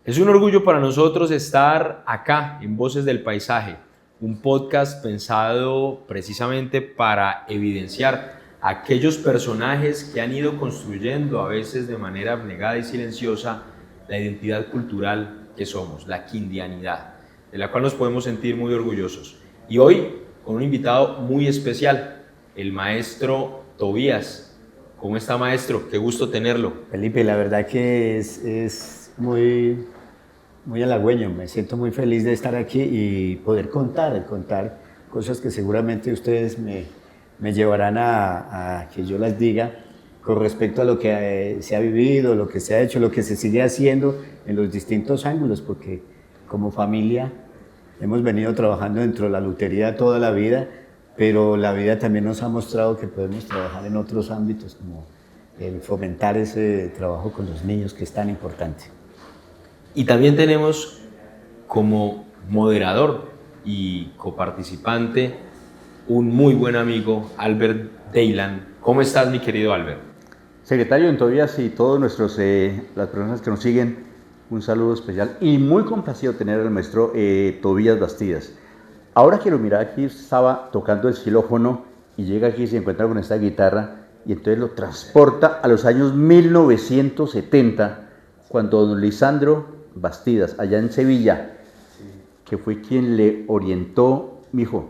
Es un orgullo para nosotros estar acá en Voces del Paisaje, un podcast pensado precisamente para evidenciar aquellos personajes que han ido construyendo, a veces de manera abnegada y silenciosa, la identidad cultural que somos, la quindianidad, de la cual nos podemos sentir muy orgullosos. Y hoy con un invitado muy especial, el maestro Tobías. ¿Cómo está, maestro? Qué gusto tenerlo. Felipe, la verdad que es muy halagüeño, me siento muy feliz de estar aquí y poder contar cosas que seguramente ustedes me llevarán a que yo las diga con respecto a lo que se ha vivido, lo que se ha hecho, lo que se sigue haciendo en los distintos ángulos, porque como familia hemos venido trabajando dentro de la lutería toda la vida, pero la vida también nos ha mostrado que podemos trabajar en otros ámbitos, como el fomentar ese trabajo con los niños, que es tan importante. Y también tenemos como moderador y coparticipante un muy buen amigo, Albert Deylan. ¿Cómo estás, mi querido Albert? Secretario don Tobías y todos las personas que nos siguen, un saludo especial y muy complacido tener al maestro Tobías Bastidas. Ahora que lo mira aquí, estaba tocando el xilófono y llega aquí y se encuentra con esta guitarra y entonces lo transporta a los años 1970, cuando don Lisandro Bastidas, allá en Sevilla, que fue quien le orientó: mijo,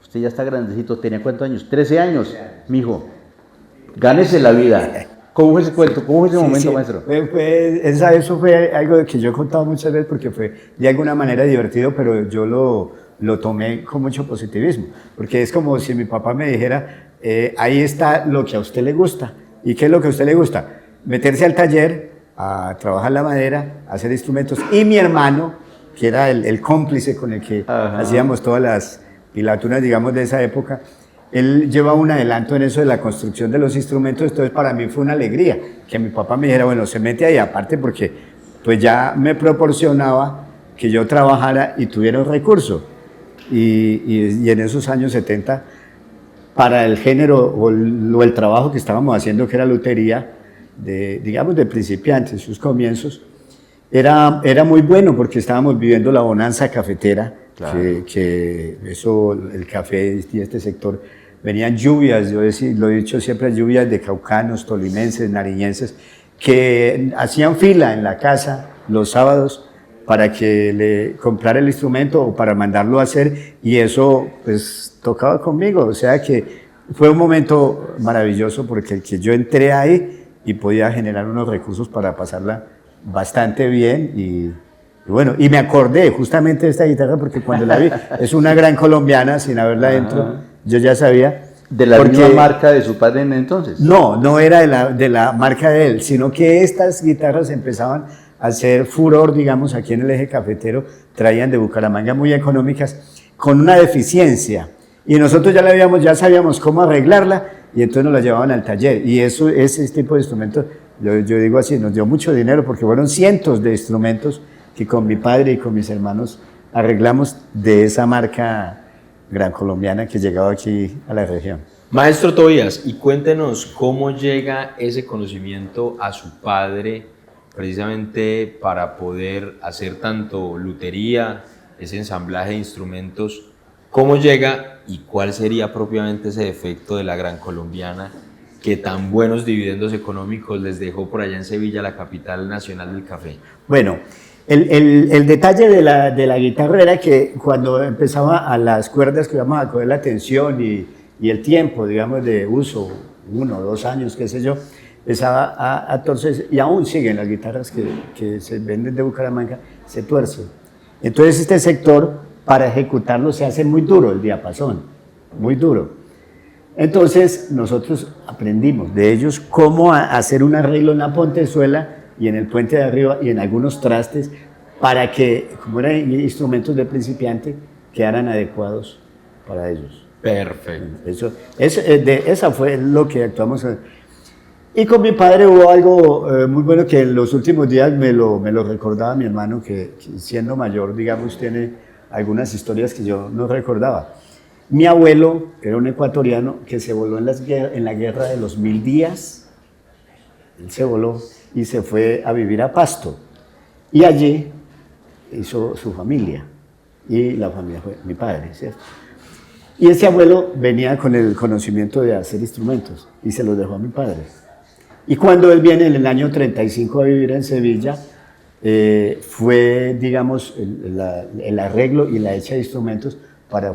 usted ya está grandecito, ¿tenía cuántos años? 13 años, mijo, gánese la vida. ¿Cómo fue ese cuento? ¿Cómo fue ese momento, maestro? Eso fue algo que yo he contado muchas veces porque fue de alguna manera divertido, pero yo lo tomé con mucho positivismo, porque es como si mi papá me dijera, ahí está lo que a usted le gusta. ¿Y qué es lo que a usted le gusta? Meterse al taller, a trabajar la madera, a hacer instrumentos, y mi hermano, que era el cómplice con el que hacíamos todas las pilaturas, digamos, de esa época, él llevaba un adelanto en eso de la construcción de los instrumentos. Entonces para mí fue una alegría que mi papá me dijera, bueno, se mete ahí, aparte porque pues ya me proporcionaba que yo trabajara y tuviera un recurso. Y en esos años 70, para el género o el trabajo que estábamos haciendo, que era lutería, digamos de principiantes, sus comienzos, era muy bueno porque estábamos viviendo la bonanza cafetera, claro. que eso, el café y este sector, venían lluvias, yo lo he dicho siempre, lluvias de caucanos, tolimenses, nariñenses, que hacían fila en la casa los sábados para que le comprara el instrumento o para mandarlo a hacer, y eso pues tocaba conmigo. O sea que fue un momento maravilloso porque yo entré ahí y podía generar unos recursos para pasarla bastante bien. Y bueno, y me acordé justamente de esta guitarra porque cuando la vi, es una gran colombiana, sin haberla dentro, yo ya sabía. ¿De la misma marca de su padre en entonces? No era de la marca de él, sino que estas guitarras empezaban a hacer furor, digamos, aquí en el eje cafetero, traían de Bucaramanga muy económicas, con una deficiencia, y nosotros ya sabíamos cómo arreglarla, y entonces nos la llevaban al taller, y ese tipo de instrumentos, yo digo así, nos dio mucho dinero, porque fueron cientos de instrumentos que con mi padre y con mis hermanos arreglamos de esa marca gran colombiana que llegaba aquí a la región. Maestro Tobías, y cuéntenos cómo llega ese conocimiento a su padre, precisamente para poder hacer tanto lutería, ese ensamblaje de instrumentos. ¿Cómo llega y cuál sería propiamente ese efecto de la gran colombiana que tan buenos dividendos económicos les dejó por allá en Sevilla, la capital nacional del café? Bueno, el detalle de la guitarra era que cuando empezaba a las cuerdas que íbamos a coger la tensión y el tiempo, digamos, de uso, 1 o 2 años, qué sé yo, empezaba a torcerse, y aún siguen las guitarras que se venden de Bucaramanga, se tuercen. Entonces este sector, para ejecutarlo, se hace muy duro el diapasón, muy duro. Entonces nosotros aprendimos de ellos cómo hacer un arreglo en la pontezuela y en el puente de arriba y en algunos trastes, para que, como eran instrumentos de principiante, quedaran adecuados para ellos. Perfecto. Esa fue lo que actuamos. Y con mi padre hubo algo muy bueno que en los últimos días me lo recordaba mi hermano, que siendo mayor, digamos, tiene algunas historias que yo no recordaba. Mi abuelo era un ecuatoriano que se voló en la guerra de los 1000 días. Él se voló y se fue a vivir a Pasto. Y allí hizo su familia, y la familia fue mi padre, ¿cierto? Y ese abuelo venía con el conocimiento de hacer instrumentos y se los dejó a mi padre. Y cuando él viene en el año 35 a vivir en Sevilla, fue, digamos, el arreglo y la hecha de instrumentos para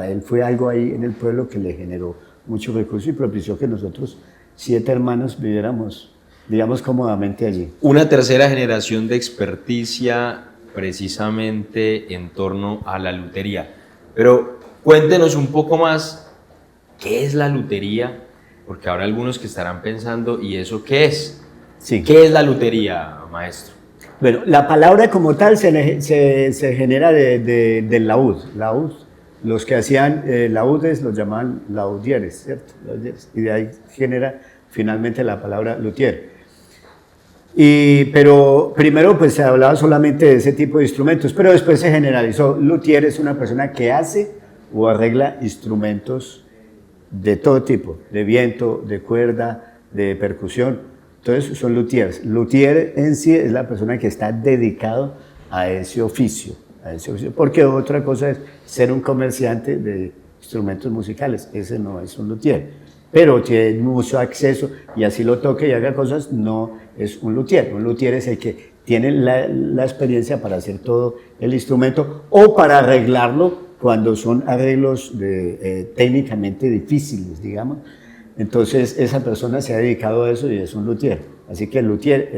él fue algo ahí en el pueblo que le generó mucho recurso y propició que nosotros, 7 hermanos, viviéramos, digamos, cómodamente allí. Una tercera generación de experticia precisamente en torno a la lutería. Pero cuéntenos un poco más, ¿qué es la lutería? Porque habrá algunos que estarán pensando, ¿y eso qué es? Sí. ¿Qué es la lutería, maestro? Bueno, la palabra como tal se genera del laúd. Laúd. Los que hacían laúdes los llamaban laudieres, ¿cierto? Laudieres. Y de ahí genera finalmente la palabra luthier. Pero primero pues se hablaba solamente de ese tipo de instrumentos, pero después se generalizó. Luthier es una persona que hace o arregla instrumentos de todo tipo, de viento, de cuerda, de percusión. Entonces son luthiers. Luthier en sí es la persona que está dedicado a ese oficio, porque otra cosa es ser un comerciante de instrumentos musicales, ese no es un luthier, pero tiene mucho acceso y así lo toque y haga cosas, no es un luthier. Un luthier es el que tiene la experiencia para hacer todo el instrumento o para arreglarlo cuando son arreglos técnicamente difíciles, digamos. Entonces esa persona se ha dedicado a eso y es un luthier. Así que el luthier,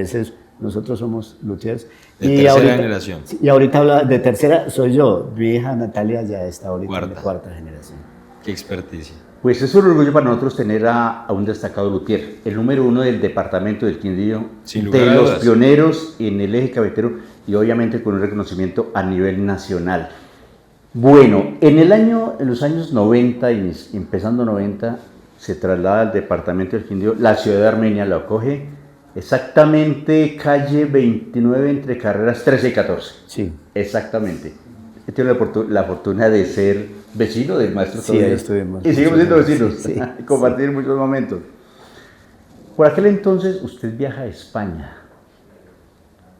nosotros somos luthiers. De tercera generación. Y ahorita habla de tercera, soy yo. Mi hija Natalia ya está ahorita en la cuarta generación. Qué experticia. Pues es un orgullo para nosotros tener a un destacado luthier, el número 1 del departamento del Quindío, de los pioneros en el eje cafetero y obviamente con un reconocimiento a nivel nacional. Bueno, en los años 90, empezando 90, se traslada al departamento del Quindío, la ciudad de Armenia lo acoge, exactamente calle 29 entre carreras 13 y 14. Sí. Exactamente. He tenido la fortuna de ser vecino del maestro. Sí, ahí estuvimos. Y seguimos siendo vecinos, sí, sí, y compartir muchos momentos. Por aquel entonces usted viaja a España.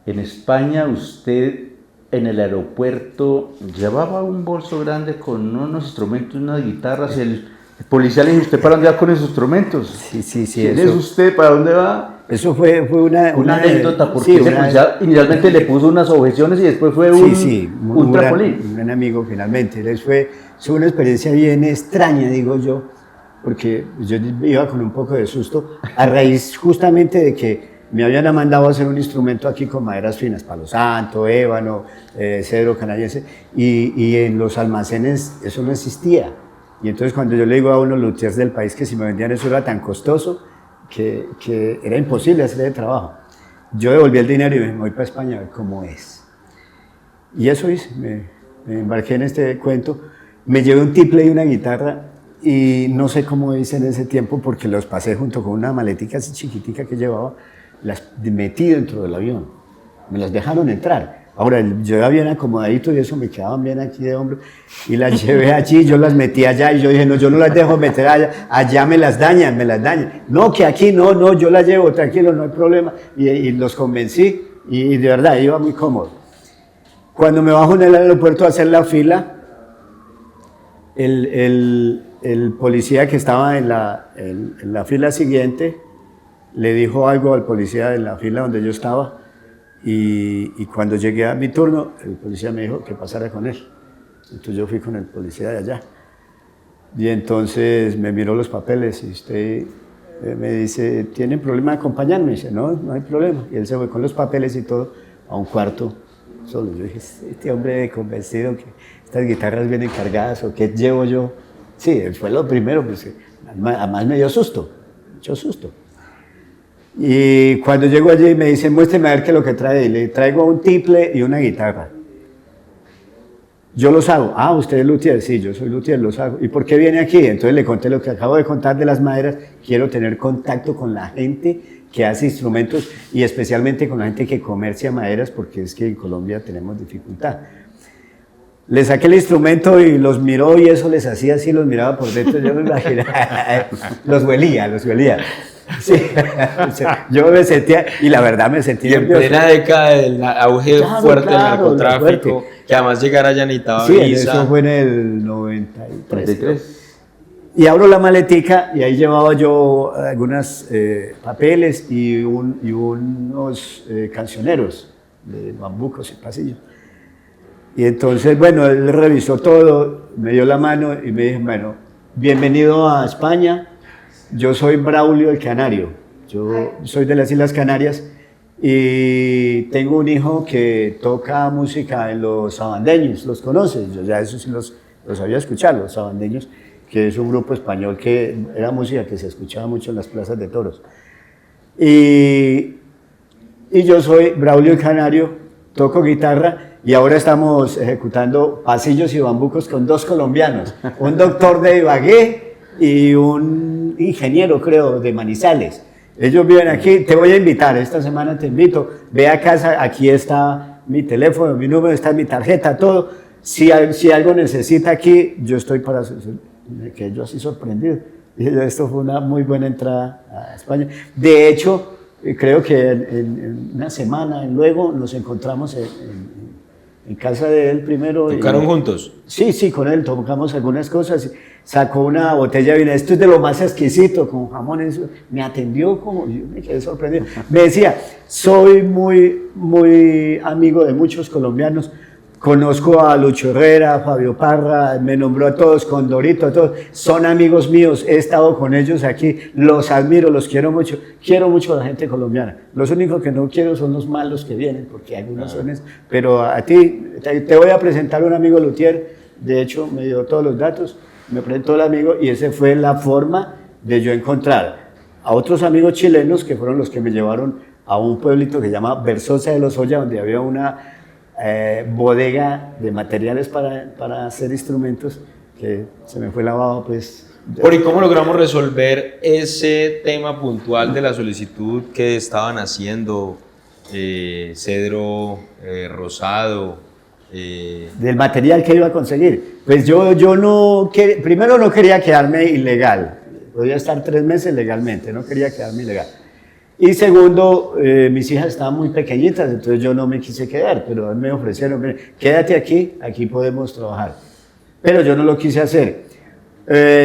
En España usted en el aeropuerto llevaba un bolso grande con unos instrumentos, unas guitarras. El policía le dijo, ¿usted para dónde va con esos instrumentos? Sí. ¿Quién es usted? ¿Para dónde va? Eso fue una anécdota, porque el policía inicialmente le puso unas objeciones y después fue un trampolín. Un buen amigo finalmente. Fue una experiencia bien extraña, digo yo, porque yo iba con un poco de susto a raíz justamente de que me habían mandado a hacer un instrumento aquí con maderas finas, palo santo, ébano, cedro canadiense, y en los almacenes eso no existía. Y entonces cuando yo le digo a unos luthiers del país que si me vendían eso era tan costoso que era imposible hacer el trabajo. Yo devolví el dinero y me voy para España a ver cómo es. Y eso hice, me embarqué en este cuento, me llevé un tiple y una guitarra y no sé cómo hice en ese tiempo porque los pasé junto con una maletica así chiquitica que llevaba, las metí dentro del avión, me las dejaron entrar. Ahora, yo iba bien acomodadito y eso me quedaban bien aquí de hombro y las llevé allí, yo las metí allá y yo dije, no, yo no las dejo meter allá me las dañan. No, que aquí no, yo las llevo, tranquilo, no hay problema. Y los convencí y de verdad iba muy cómodo. Cuando me bajo en el aeropuerto a hacer la fila, el policía que estaba en la fila siguiente le dijo algo al policía en la fila donde yo estaba. Y cuando llegué a mi turno, el policía me dijo que pasara con él. Entonces yo fui con el policía de allá. Y entonces me miró los papeles y usted me dice, ¿tienen problema de acompañarme? Y dice, no hay problema. Y él se fue con los papeles y todo a un cuarto solo. Yo dije, este hombre convencido que estas guitarras vienen cargadas o qué llevo yo. Sí, fue lo primero, pues además me dio susto, mucho susto. Y cuando llego allí me dicen, muéstreme a ver qué es lo que trae. Y le traigo un tiple y una guitarra. Yo los hago. Ah, ¿usted es luthier? Sí, yo soy luthier, los hago. ¿Y por qué viene aquí? Entonces le conté lo que acabo de contar de las maderas. Quiero tener contacto con la gente que hace instrumentos y especialmente con la gente que comercia maderas porque es que en Colombia tenemos dificultad. Le saqué el instrumento y los miró y eso les hacía así, los miraba por dentro. Yo me imaginaba, los huelía. Sí. Yo me sentía, y la verdad me sentía Y en nervioso. plena década del auge Claro, fuerte del claro, narcotráfico, fuerte. que además llegar allá necesitaba Sí, visa. eso fue en el 93. 33. Y abro la maletica y ahí llevaba yo algunos papeles y unos cancioneros de bambucos y pasillos. Y entonces, bueno, él revisó todo, me dio la mano y me dijo, bueno, bienvenido a España, yo soy Braulio el Canario, yo soy de las Islas Canarias y tengo un hijo que toca música en los Sabandeños, ¿los conoces? Yo ya eso sí los había escuchado, los Sabandeños, que es un grupo español que era música que se escuchaba mucho en las plazas de toros. Y yo soy Braulio el Canario, toco guitarra y ahora estamos ejecutando pasillos y bambucos con 2 colombianos, un doctor de Ibagué y un ingeniero, creo, de Manizales. Ellos viven aquí, te voy a invitar, esta semana te invito, ve a casa, aquí está mi teléfono, mi número, está mi tarjeta, todo. Si algo necesita aquí, yo estoy para... Me quedé yo así sorprendido. Dije, esto fue una muy buena entrada a España. De hecho, creo que en una semana, luego nos encontramos en casa de él primero. ¿Tocaron juntos? Sí, con él tocamos algunas cosas. Sacó una botella de vino, esto es de lo más exquisito, con jamón. Eso. Me atendió como, yo me quedé sorprendido. Me decía, soy muy amigo de muchos colombianos. Conozco a Lucho Herrera, a Fabio Parra, me nombró a todos, Condorito, a todos. Son amigos míos, he estado con ellos aquí, los admiro, los quiero mucho a la gente colombiana. Los únicos que no quiero son los malos que vienen, porque algunos son eso. Pero a ti, te voy a presentar un amigo luthier, de hecho me dio todos los datos, me presentó el amigo y esa fue la forma de yo encontrar a otros amigos chilenos que fueron los que me llevaron a un pueblito que se llama Versosa de los Ollas, donde había una bodega de materiales para hacer instrumentos, que se me fue la baba, pues. ¿Y cómo logramos resolver ese tema puntual de la solicitud que estaban haciendo Cedro Rosado? Del material que iba a conseguir. Pues yo primero no quería quedarme ilegal, podía estar 3 meses legalmente, no quería quedarme ilegal. Y segundo, mis hijas estaban muy pequeñitas, entonces yo no me quise quedar, pero me ofrecieron, quédate aquí podemos trabajar. Pero yo no lo quise hacer.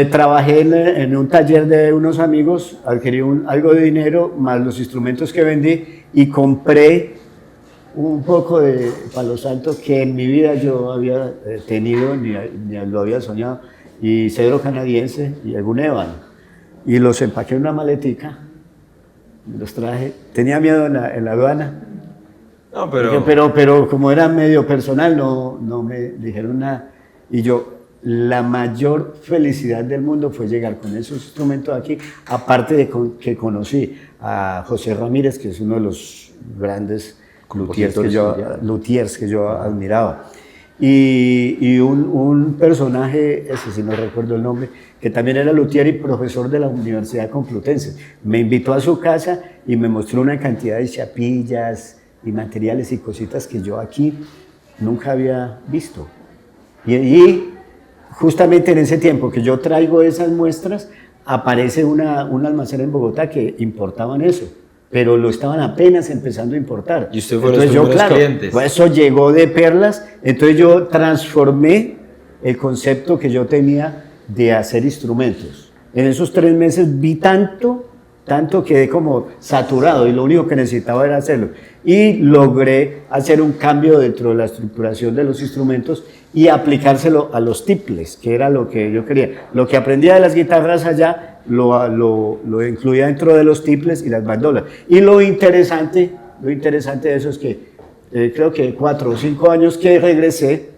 Trabajé en un taller de unos amigos, adquirí algo de dinero, más los instrumentos que vendí, y compré un poco de palo santo que en mi vida yo había tenido, ni lo había soñado, y cedro canadiense y algún ébano. Y los empaqué en una maletica. Los traje, tenía miedo en la aduana, No, pero como era medio personal no me dijeron nada. Y la mayor felicidad del mundo fue llegar con esos instrumentos aquí, aparte de que conocí a José Ramírez, que es uno de los grandes luthiers que yo admiraba. Y un personaje, ese sí no recuerdo el nombre, que también era luthier y profesor de la Universidad Complutense. Me invitó a su casa y me mostró una cantidad de chapillas y materiales y cositas que yo aquí nunca había visto. Y justamente en ese tiempo que yo traigo esas muestras, aparece un almacén en Bogotá que importaban eso, pero lo estaban apenas empezando a importar. ¿Y usted fue los primeros clientes? Pues eso llegó de perlas, entonces yo transformé el concepto que yo tenía de hacer instrumentos. En esos 3 meses vi tanto quedé como saturado y lo único que necesitaba era hacerlo. Y logré hacer un cambio dentro de la estructuración de los instrumentos y aplicárselo a los tiples, que era lo que yo quería. Lo que aprendía de las guitarras allá lo incluía dentro de los tiples y las bandolas. Y lo interesante de eso es que creo que 4 o 5 años que regresé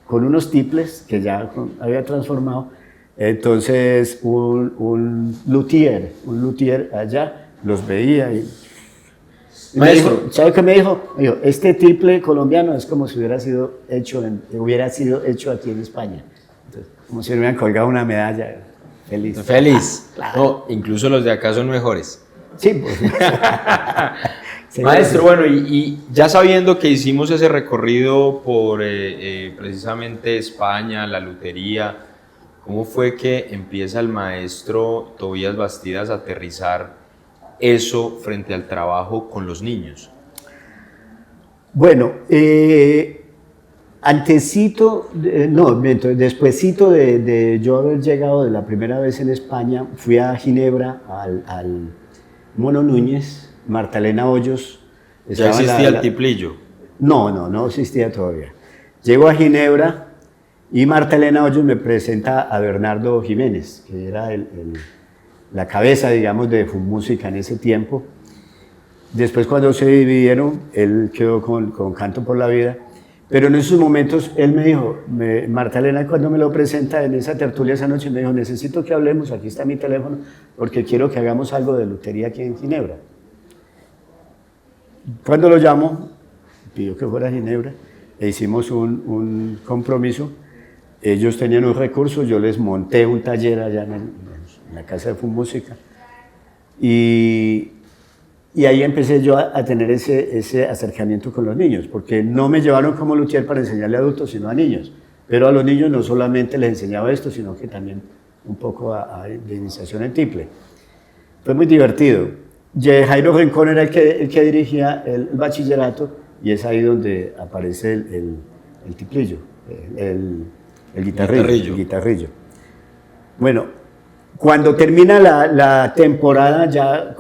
con unos tiples que ya había transformado. Entonces un luthier allá los veía y Maestro, ¿sabe qué me dijo? Me dijo, este tiple colombiano es como si hubiera sido hecho aquí en España. Entonces, como si me hubieran colgado una medalla. Feliz. Feliz. Claro. No, incluso los de acá son mejores. Sí, pues. Sí, Maestro, bueno, y ya sabiendo que hicimos ese recorrido por precisamente España, la lutería, ¿cómo fue que empieza el maestro Tobías Bastidas a aterrizar eso frente al trabajo con los niños? Bueno, antesito, no, despuesito de yo haber llegado de la primera vez en España, fui a Ginebra al Mono Núñez, Marta Elena Hoyos. ¿Ya existía el tiplillo? No existía todavía. Llego a Ginebra y Marta Elena Hoyos me presenta a Bernardo Jiménez, que era la cabeza, digamos, de FUNMúsica en ese tiempo. Después, cuando se dividieron, él quedó con Canto por la Vida. Pero en esos momentos, él me dijo, Marta Elena, cuando me lo presenta en esa tertulia esa noche, me dijo, necesito que hablemos, aquí está mi teléfono, porque quiero que hagamos algo de lutería aquí en Ginebra. Cuando lo llamo, pidió que fuera a Ginebra, e hicimos un compromiso. Ellos tenían un recurso, yo les monté un taller allá en la casa de FUNMúsica. Y ahí empecé yo a tener ese acercamiento con los niños, porque no me llevaron como luthier para enseñarle a adultos, sino a niños. Pero a los niños no solamente les enseñaba esto, sino que también un poco de iniciación en tiple. Fue muy divertido. Jairo Rincón era el que dirigía el bachillerato, y es ahí donde aparece el tiplillo, el guitarrillo. Bueno, cuando termina la temporada, ya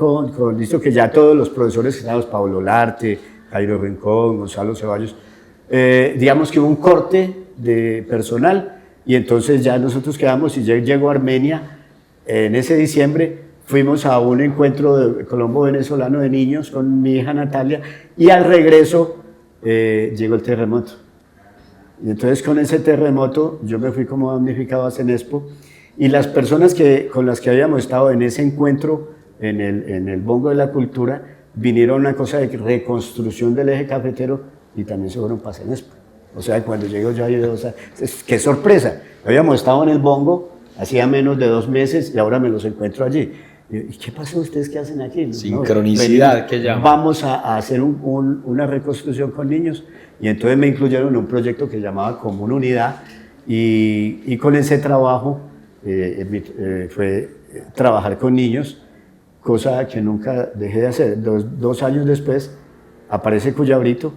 listo que ya todos los profesores, Pablo Larte, Jairo Rincón, Gonzalo Ceballos, digamos que hubo un corte de personal, y entonces ya nosotros quedamos, y llego a Armenia en ese diciembre. Fuimos a un encuentro de Colombo venezolano de niños con mi hija Natalia, y al regreso llegó el terremoto. Y entonces con ese terremoto yo me fui como damnificado a Cenespo, y las personas con las que habíamos estado en ese encuentro en el Bongo de la Cultura vinieron a una cosa de reconstrucción del eje cafetero, y también se fueron para Cenespo. O sea, cuando llego yo ahí, qué sorpresa. Habíamos estado en el Bongo hacía menos de 2 meses y ahora me los encuentro allí. ¿Y qué pasó? ¿Ustedes qué hacen aquí? Sincronicidad, que llaman. Vamos a hacer una reconstrucción con niños, y entonces me incluyeron en un proyecto que llamaba Común Unidad, y con ese trabajo fue trabajar con niños, cosa que nunca dejé de hacer. 2 años después aparece Cuyabrito,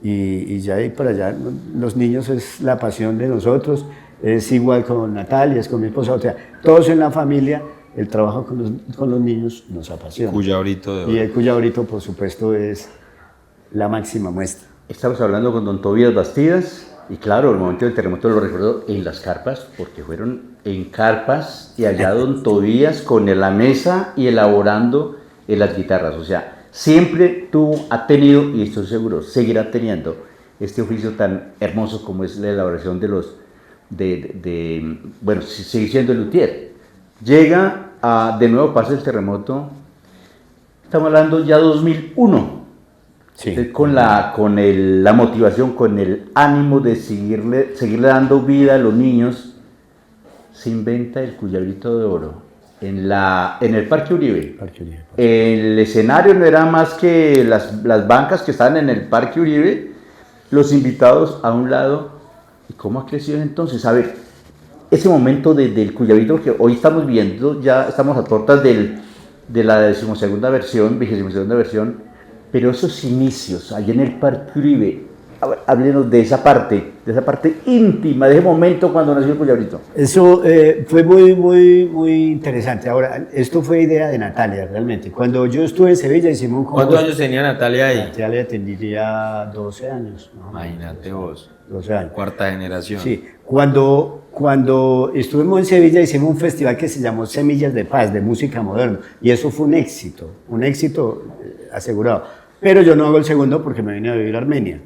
y ya ahí para allá los niños es la pasión de nosotros, es igual con Natalia, es con mi esposa, o sea, todos en la familia. El trabajo con los niños nos apasiona. Cuyabrito de oro. Y el Cuyabrito, por supuesto, es la máxima muestra. Estamos hablando con don Tobías Bastidas, y claro, el momento del terremoto lo recuerdo en las carpas, porque fueron en carpas, y allá don Tobías con la mesa y elaborando las guitarras. O sea, siempre ha tenido, y estoy seguro, seguirá teniendo este oficio tan hermoso como es la elaboración bueno, sigue siendo el luthier. Llega de nuevo, pasa el terremoto, estamos hablando ya 2001, sí. Con la motivación, con el ánimo de seguirle dando vida a los niños, se inventa el Cuyabrito de Oro en el Parque Uribe. El escenario no era más que las bancas que están en el Parque Uribe, los invitados a un lado. ¿Y cómo ha crecido entonces? A ver, ese momento del Cuyabrito, que hoy estamos viendo, ya estamos a puertas de la 22ª versión, pero esos inicios allá en el Parque Uribe, háblenos de esa parte íntima, de ese momento cuando nació el Cuyabrito. Eso fue muy, muy, muy interesante. Ahora, esto fue idea de Natalia, realmente. Cuando yo estuve en Sevilla, hicimos un concurso. ¿Cuántos años tenía Natalia ahí? Natalia tendría 12 años. ¿No? Imagínate vos. 12 años. 4ª generación. Sí. Cuando estuvimos en Sevilla, hicimos un festival que se llamó Semillas de Paz, de música moderna, y eso fue un éxito asegurado. Pero yo no hago el segundo porque me vine a vivir a Armenia.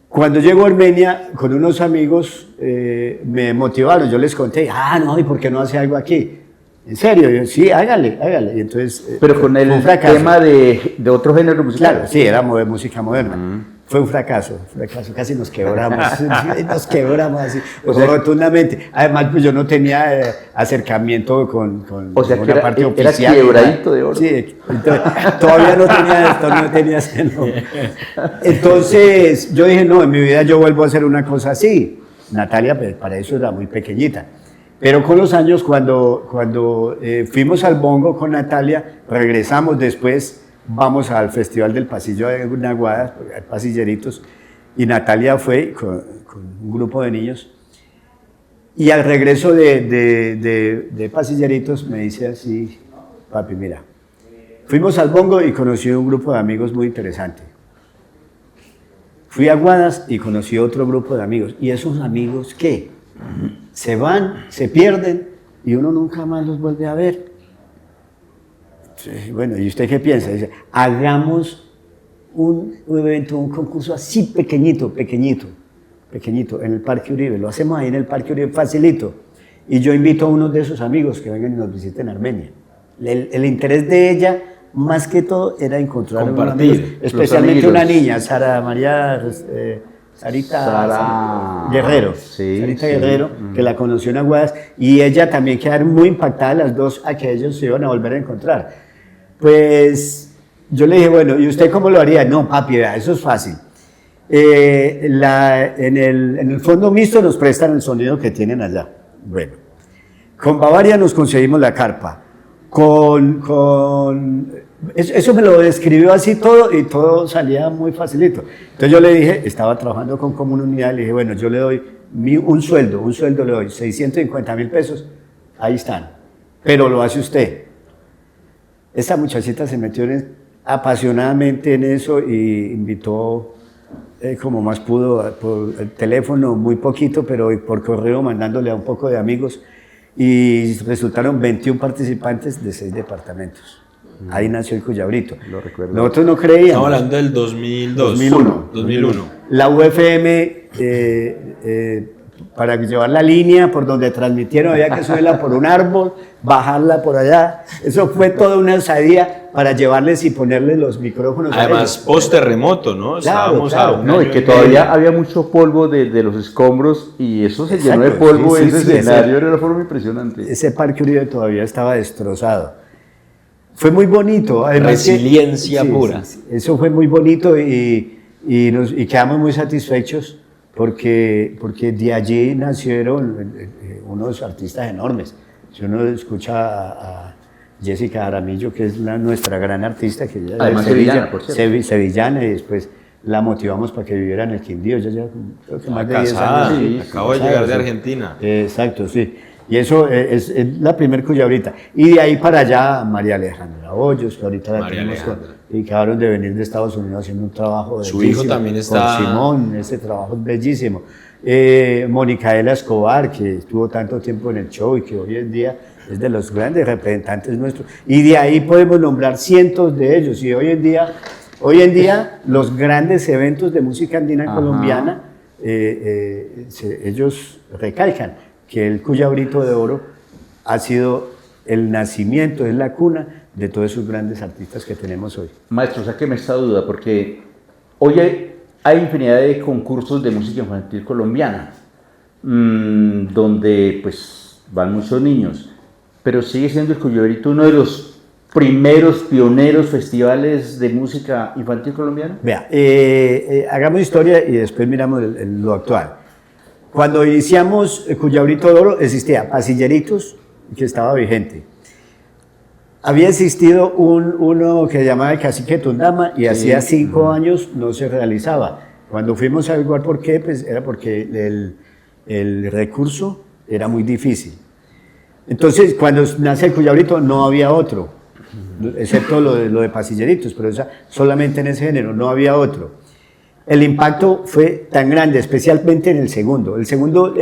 Cuando llego a Armenia, con unos amigos me motivaron, yo les conté, ¿y por qué no hace algo aquí? ¿En serio? Yo, sí, hágale. Y entonces, pero con el tema de otro género musical. Claro, sí, era de música moderna. Fue un fracaso, casi nos quebramos, así, o sea, rotundamente. Además, pues yo no tenía acercamiento con o sea, una parte era oficial. Era Quiebradito de Oro. Sí, entonces, todavía no tenía ese nombre. Entonces, yo dije, no, en mi vida yo vuelvo a hacer una cosa así. Natalia, pues, para eso era muy pequeñita. Pero con los años, cuando fuimos al Bongo con Natalia, regresamos después, vamos al Festival del Pasillo de Aguadas, hay pasilleritos, y Natalia fue con un grupo de niños. Y al regreso de pasilleritos me dice así, papi, mira, fuimos al Bongo y conocí un grupo de amigos muy interesante. Fui a Aguadas y conocí otro grupo de amigos. ¿Y esos amigos qué? Se van, se pierden y uno nunca más los vuelve a ver. Sí, bueno, ¿y usted qué piensa? Dice, hagamos un evento, un concurso así pequeñito, en el Parque Uribe. Lo hacemos ahí en el Parque Uribe, facilito. Y yo invito a unos de esos amigos que vengan y nos visiten Armenia. El interés de ella, más que todo, era encontrar unos amigos, especialmente una niña, Sarita Guerrero, Sarita Guerrero, que la conoció en Aguadas, y ella también quedaron muy impactadas las dos a que ellos se iban a volver a encontrar. Pues yo le dije, bueno, ¿y usted cómo lo haría? No, papi, vea, eso es fácil. En el fondo mixto nos prestan el sonido que tienen allá. Bueno, con Bavaria nos conseguimos la carpa. Eso me lo describió así todo y todo salía muy facilito. Entonces yo le dije, estaba trabajando con comunidad, le dije, bueno, yo le doy un sueldo le doy, 650,000 pesos, ahí están, pero lo hace usted. Esta muchachita se metió apasionadamente en eso y invitó como más pudo por el teléfono, muy poquito, pero por correo mandándole a un poco de amigos, y resultaron 21 participantes de 6 departamentos. Ahí nació el Cuyabrito. Lo recuerdo. Nosotros no creíamos. Estamos hablando del 2001. La UFM, para llevar la línea por donde transmitieron, había que subirla por un árbol, bajarla por allá. Eso fue toda una osadía para llevarles y ponerles los micrófonos. Además, post-terremoto, ¿no? Claro. No, y que todavía había mucho polvo de los escombros y eso se llenó de polvo en ese escenario, era una forma impresionante. Ese Parque Uribe todavía estaba destrozado. Fue muy bonito. Resiliencia pura. Sí. Eso fue muy bonito y quedamos muy satisfechos porque de allí nacieron unos artistas enormes. Si uno escucha a Jessica Jaramillo, que es nuestra gran artista, que ella además es sevillana, por cierto. Sevillana, y después la motivamos para que viviera en el Quindío. Ella creo que más de 10 casada, años. sí, acabo de llegar de Argentina. Exacto, sí. Y eso es la primer Cuyabrita. Y de ahí para allá, María Alejandra Hoyos, que ahorita la tenemos y acabaron de venir de Estados Unidos haciendo un trabajo su hijo también está con Simón, ese trabajo es bellísimo. Monicaela Escobar, que estuvo tanto tiempo en el show y que hoy en día es de los grandes representantes nuestros. Y de ahí podemos nombrar cientos de ellos. Y hoy en día los grandes eventos de música andina colombiana, ellos recalcan que el Cuyabrito de Oro ha sido el nacimiento, es la cuna de todos esos grandes artistas que tenemos hoy. Maestro, sáqueme esta duda, porque hoy hay infinidad de concursos de música infantil colombiana, donde pues van muchos niños, pero sigue siendo el Cuyabrito uno de los primeros, pioneros festivales de música infantil colombiana. Vea, hagamos historia y después miramos lo actual. Cuando iniciamos el Cuyabrito de Oro existía Pasilleritos, que estaba vigente. Había existido uno que se llamaba el Cacique Tundama y hacía 5 años no se realizaba. Cuando fuimos a averiguar por qué, pues era porque el recurso era muy difícil. Entonces, cuando nace el Cuyabrito no había otro, excepto lo de Pasilleritos, pero solamente en ese género, no había otro. El impacto fue tan grande, especialmente en el segundo. El segundo,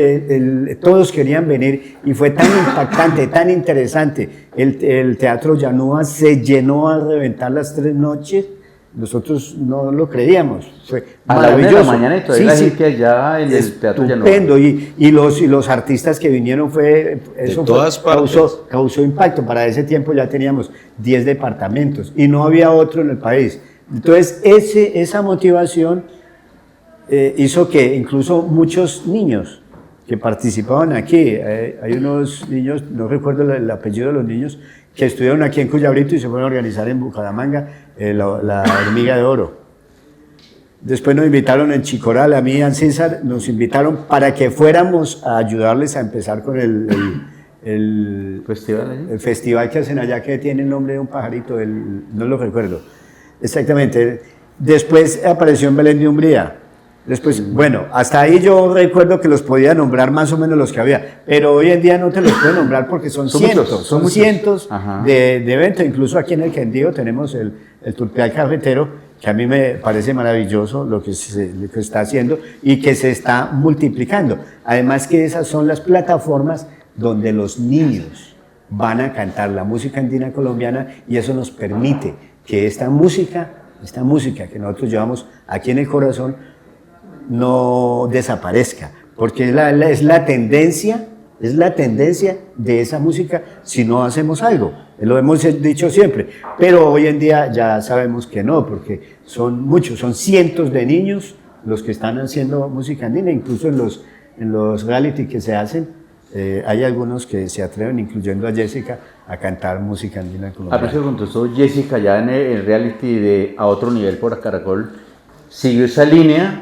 todos querían venir y fue tan impactante, tan interesante. El Teatro Llanúa se llenó a reventar las 3 noches. Nosotros no lo creíamos. Fue a maravilloso. A la 1 de la mañana y todavía la gente allá en el Teatro Llanúa. Estupendo. Y los artistas que vinieron causó impacto. Para ese tiempo ya teníamos 10 departamentos y no había otro en el país. Entonces, esa motivación hizo que incluso muchos niños que participaban aquí, hay unos niños, no recuerdo el apellido de los niños, que estudiaron aquí en Cuyabrito y se fueron a organizar en Bucaramanga la Hormiga de Oro. Después nos invitaron en Chicoral, a mí y a César, nos invitaron para que fuéramos a ayudarles a empezar con el festival que hacen allá, que tiene el nombre de un pajarito, no lo recuerdo exactamente. Después apareció en Belén de Umbría. Después, bueno, hasta ahí yo recuerdo que los podía nombrar más o menos los que había, pero hoy en día no te los puedo nombrar porque son cientos, son cientos de eventos. Incluso aquí en el Quindío tenemos el Turpial Cafetero, que a mí me parece maravilloso lo que está haciendo y que se está multiplicando. Además que esas son las plataformas donde los niños van a cantar la música andina colombiana, y eso nos permite que esta música que nosotros llevamos aquí en el corazón no desaparezca, porque es la tendencia de esa música si no hacemos algo. Lo hemos dicho siempre, pero hoy en día ya sabemos que no, porque son muchos, son cientos de niños los que están haciendo música andina. Incluso en los reality que se hacen, hay algunos que se atreven, incluyendo a Jessica, a cantar música andina colombiana. A veces contestó Jessica ya en el reality de A Otro Nivel por Caracol, siguió esa línea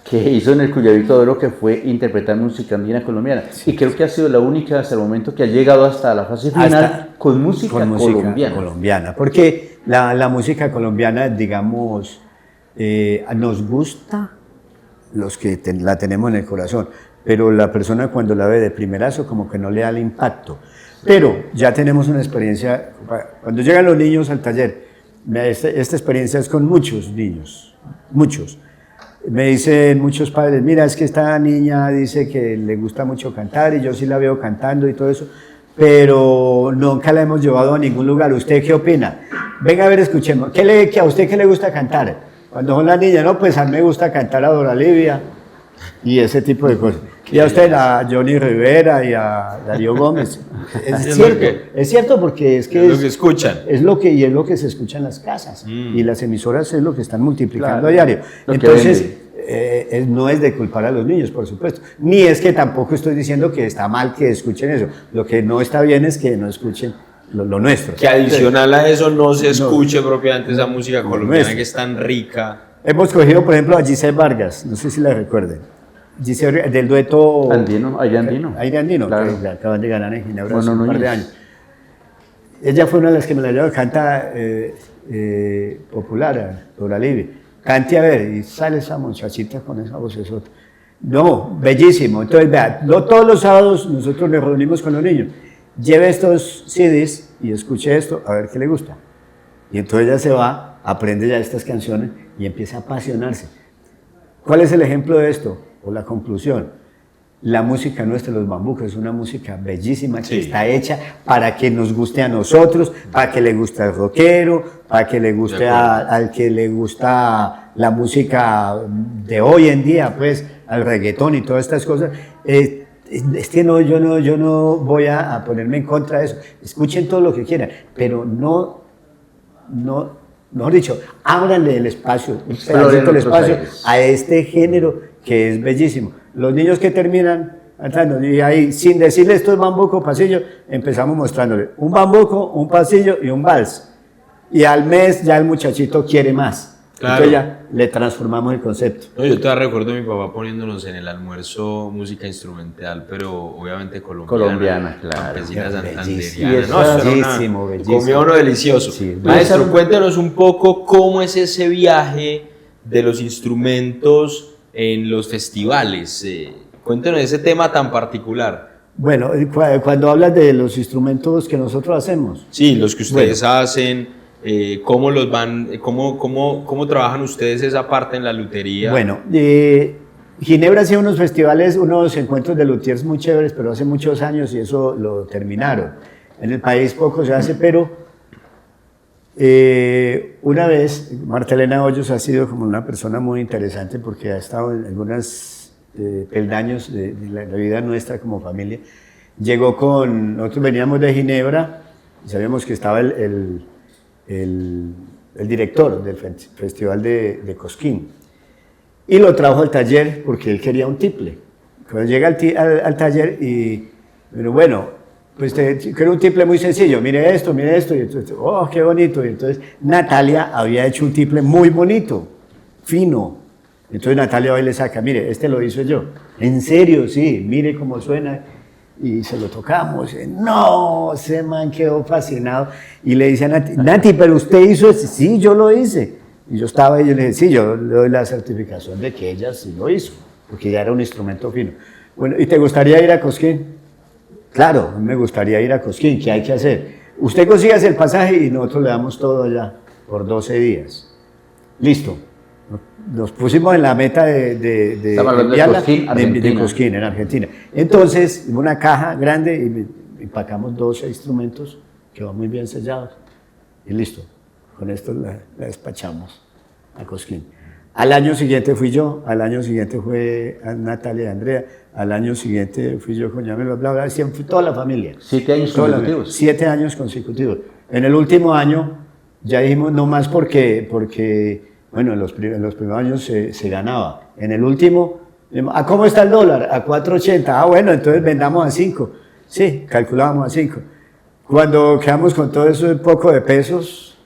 que hizo en el Cuyavito de Oro, que fue interpretar música andina colombiana. Sí. Y creo que ha sido la única hasta el momento que ha llegado hasta la fase final con música colombiana. Porque la música colombiana, digamos, nos gusta los que la tenemos en el corazón, pero la persona cuando la ve de primerazo como que no le da el impacto. Pero ya tenemos una experiencia, cuando llegan los niños al taller, esta experiencia es con muchos niños, muchos. Me dicen muchos padres, mira, es que esta niña dice que le gusta mucho cantar y yo sí la veo cantando y todo eso, pero nunca la hemos llevado a ningún lugar. ¿Usted qué opina? Venga a ver, escuchemos. ¿A usted qué le gusta cantar? Cuando son las niñas, no, pues a mí me gusta cantar a Dora Livia y ese tipo de cosas. Y a usted a Johnny Rivera y a Darío Gómez. Es cierto porque es que es lo que escuchan. Es lo que se escucha en las casas y las emisoras es lo que están multiplicando a diario. Entonces, no es de culpar a los niños, por supuesto. Ni es que tampoco estoy diciendo que está mal que escuchen eso. Lo que no está bien es que no escuchen lo nuestro. Que adicional a eso no se escuche propiamente esa música colombiana que es tan rica. Hemos cogido, por ejemplo, a Giselle Vargas, no sé si la recuerden. Giselle, del dueto Aire Andino, claro. Que acaban de ganar en Ginebra hace un par de años. Ella fue una de las que me la llevó, canta popular, Dora Livia. Cante a ver, y sale esa muchachita con esa vocesota. No, bellísimo. Entonces, vea, todos los sábados nosotros nos reunimos con los niños. Lleve estos CDs y escuche esto, a ver qué le gusta. Y entonces ella se va, aprende ya estas canciones y empieza a apasionarse. ¿Cuál es el ejemplo de esto? O la conclusión. La música nuestra, los bambucos, es una música bellísima que está hecha para que nos guste a nosotros, para que le guste al rockero, para que le guste al que le gusta la música de hoy en día, pues, al reggaetón y todas estas cosas. Es que yo no voy a ponerme en contra de eso. Escuchen todo lo que quieran, pero mejor dicho, ábranle el espacio, un pedacito del espacio a este género que es bellísimo. Los niños que terminan cantando, y ahí, sin decirle esto es bambuco, pasillo, empezamos mostrándole un bambuco, un pasillo y un vals. Y al mes ya el muchachito quiere más. Claro. Entonces ya le transformamos el concepto. No, yo todavía recuerdo a mi papá poniéndonos en el almuerzo música instrumental, pero obviamente colombiana, claro. Campesina santanderiana. Bellísimo. Comió uno delicioso. Sí, maestro, cuéntanos un poco cómo es ese viaje de los instrumentos en los festivales. Cuéntanos ese tema tan particular. Bueno, cuando hablas de los instrumentos que nosotros hacemos. Sí, los que ustedes hacen. ¿Cómo trabajan ustedes esa parte en la lutería? Bueno, Ginebra hacía unos festivales, unos encuentros de luthiers muy chéveres, pero hace muchos años y eso lo terminaron. En el país poco se hace, pero una vez, Marta Elena Hoyos ha sido como una persona muy interesante porque ha estado en algunos peldaños de la vida nuestra como familia. Nosotros veníamos de Ginebra y sabíamos que estaba el director del festival de Cosquín y lo trajo al taller porque él quería un tiple. Cuando llega al taller y bueno, pues quiero un tiple muy sencillo, mire esto, y entonces, qué bonito. Y entonces Natalia había hecho un tiple muy bonito, fino, Entonces Natalia va y le saca, mire, este lo hizo yo. ¿En serio? Sí, mire cómo suena. Y se lo tocamos. No, ese man quedó fascinado. Y le dice a Nati, Nati, pero usted hizo eso. Sí, yo lo hice. Y yo estaba ahí y yo le dije, sí, yo le doy la certificación de que ella sí lo hizo, porque ya era un instrumento fino. Bueno, ¿y te gustaría ir a Cosquín? Claro, me gustaría ir a Cosquín. ¿Qué hay que hacer? Usted consigue el pasaje y nosotros le damos todo allá por 12 días. Listo. Nos pusimos en la meta de enviarla de Cosquín, en Argentina. Entonces, una caja grande y empacamos 12 instrumentos que van muy bien sellados. Y listo. Con esto la despachamos a Cosquín. Al año siguiente fui yo, al año siguiente fue Natalia y Andrea, al año siguiente fui yo con Yamil, bla, bla, siempre fue toda la familia. 7 años consecutivos. 7 años consecutivos. En el último año ya dijimos no más porque bueno, en los primeros años se ganaba. En el último, ¿a cómo está el dólar? A 4.80. Ah, bueno, entonces vendamos a 5. Sí, calculábamos a 5. Cuando quedamos con todo eso poco de pesos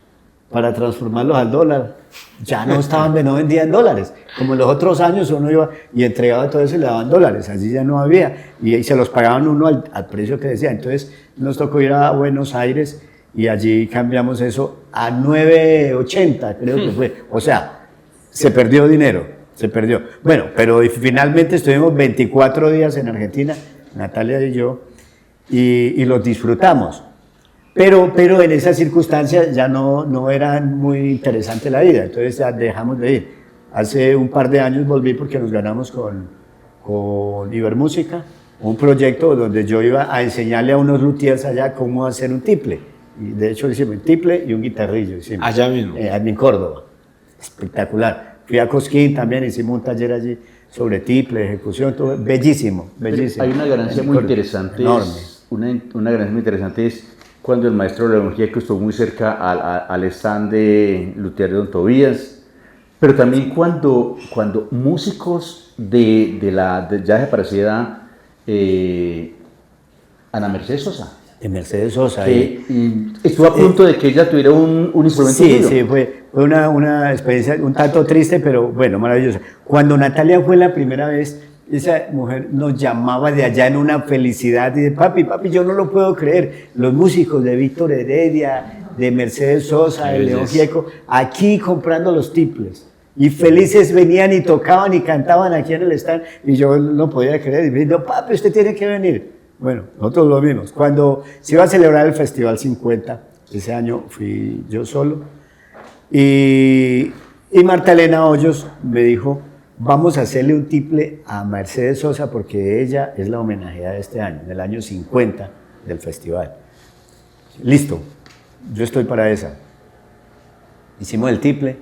para transformarlos al dólar, ya no vendían dólares. Como en los otros años uno iba y entregaba todo eso y le daban dólares, allí ya no había. Y se los pagaban uno al precio que decía. Entonces nos tocó ir a Buenos Aires y allí cambiamos eso a 9.80, creo que fue. O sea, se perdió dinero, se perdió. Bueno, pero finalmente estuvimos 24 días en Argentina, Natalia y yo, y los disfrutamos. Pero en esas circunstancias ya no era muy interesante la vida, entonces ya dejamos de ir. Hace un par de años volví porque nos ganamos con Ibermúsica, un proyecto donde yo iba a enseñarle a unos luthiers allá cómo hacer un tiple. Y de hecho hicimos un tiple y un guitarrillo. Hicimos, allá mismo. En Córdoba. Espectacular. Fui a Cosquín también, hicimos un taller allí sobre tiple, ejecución, todo. Bellísimo, bellísimo. Hay una ganancia muy interesante. Enorme. Una ganancia muy interesante es cuando el maestro León Gieco estuvo muy cerca al stand de Luthier de Don Tobías, pero también cuando músicos de ya desaparecida Ana Mercedes Sosa. De Mercedes Sosa. Y estuvo a punto de que ella tuviera un instrumento. Sí, sí, fue una experiencia un tanto triste, pero bueno, maravillosa. Cuando Natalia fue la primera vez, esa mujer nos llamaba de allá en una felicidad y de papi, yo no lo puedo creer. Los músicos de Víctor Heredia, de Mercedes Sosa, de León Gieco, aquí comprando los tiples. Y felices venían y tocaban y cantaban aquí en el stand y yo no podía creer. Y me dijo, papi, usted tiene que venir. Bueno, nosotros lo vimos. Cuando se iba a celebrar el Festival 50, ese año fui yo solo, y Marta Elena Hoyos me dijo, vamos a hacerle un tiple a Mercedes Sosa porque ella es la homenajeada de este año, del año 50 del festival. Listo, yo estoy para esa. Hicimos el tiple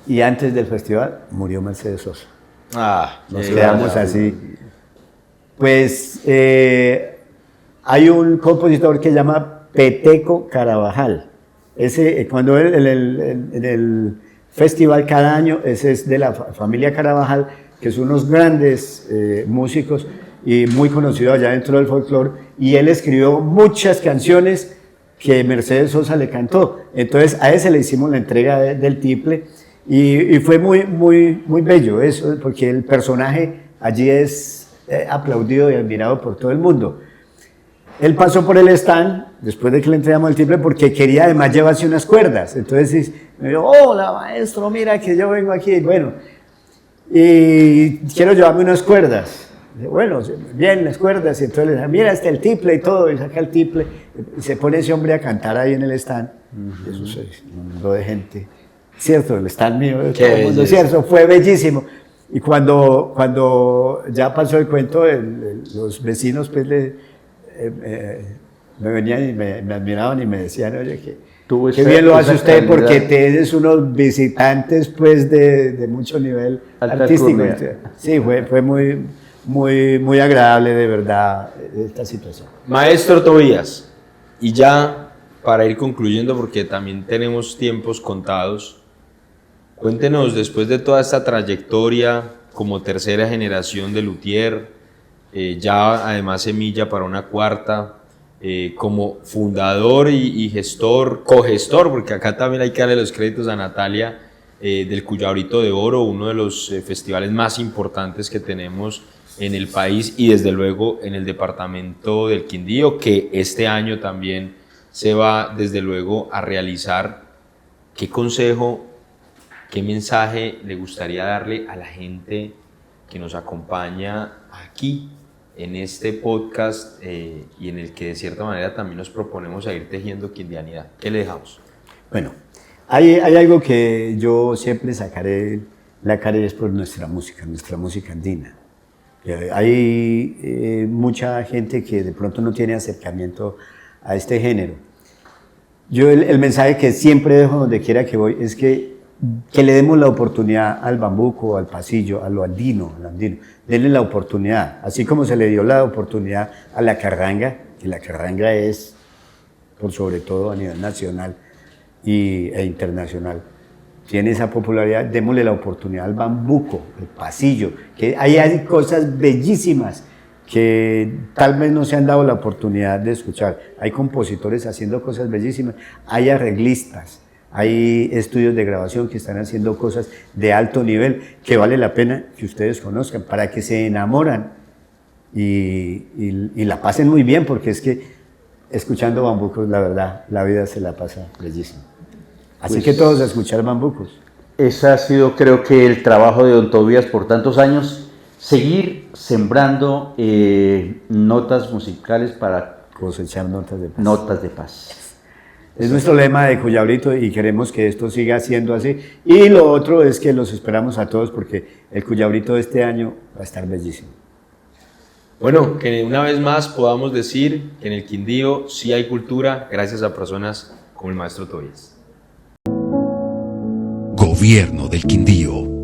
y antes del festival murió Mercedes Sosa. Nos quedamos así. Pues hay un compositor que se llama Peteco Carabajal. Ese, cuando en el festival cada año, ese es de la familia Carabajal, que son unos grandes músicos y muy conocidos allá dentro del folclore, y él escribió muchas canciones que Mercedes Sosa le cantó. Entonces a ese le hicimos la entrega del tiple y fue muy bello eso, porque el personaje allí es aplaudido y admirado por todo el mundo. Él pasó por el stand después de que le entregamos el tiple porque quería además llevarse unas cuerdas. Entonces me dijo, hola maestro, mira que yo vengo aquí, bueno, y quiero llevarme unas cuerdas. Dice, bueno, bien, las cuerdas. Y entonces le dice, mira, está el tiple y todo, y saca el tiple, y se pone ese hombre a cantar ahí en el stand. Eso es un mundo de gente, cierto, el stand mío, todo el mundo, cierto, fue bellísimo. Y cuando ya pasó el cuento, los vecinos pues me venían y me admiraban y me decían, oye, qué bien lo hace usted porque tienes unos visitantes pues de mucho nivel artístico. Sí, fue muy agradable de verdad esta situación. Maestro Tobías, y ya para ir concluyendo porque también tenemos tiempos contados, cuéntenos, después de toda esta trayectoria como tercera generación de luthier, ya además semilla para una cuarta, como fundador y gestor, cogestor, porque acá también hay que darle los créditos a Natalia, del Cuyabrito de Oro, uno de los festivales más importantes que tenemos en el país y desde luego en el departamento del Quindío, que este año también se va desde luego a realizar. ¿Qué consejo, qué mensaje le gustaría darle a la gente que nos acompaña aquí en este podcast y en el que de cierta manera también nos proponemos a ir tejiendo quindianidad? ¿Qué le dejamos? Bueno, hay algo que yo siempre sacaré la cara y es por nuestra música andina. Hay mucha gente que de pronto no tiene acercamiento a este género. Yo el mensaje que siempre dejo donde quiera que voy es que le demos la oportunidad al bambuco, al pasillo, a lo andino, denle la oportunidad, así como se le dio la oportunidad a la carranga, que la carranga es, por sobre todo a nivel nacional e internacional, tiene esa popularidad, démosle la oportunidad al bambuco, al pasillo, que ahí hay cosas bellísimas que tal vez no se han dado la oportunidad de escuchar. Hay compositores haciendo cosas bellísimas, hay arreglistas, hay estudios de grabación que están haciendo cosas de alto nivel que vale la pena que ustedes conozcan para que se enamoran y la pasen muy bien, porque es que escuchando bambucos, la verdad, la vida se la pasa bellísimo. Así que todos a escuchar bambucos. Ese ha sido, creo que, el trabajo de don Tobías por tantos años, seguir sembrando notas musicales para cosechar notas de paz. Notas de paz. Es nuestro lema de Cuyabrito y queremos que esto siga siendo así. Y lo otro es que los esperamos a todos porque el Cuyabrito de este año va a estar bellísimo. Bueno, que una vez más podamos decir que en el Quindío sí hay cultura gracias a personas como el maestro Tobías. Gobierno del Quindío.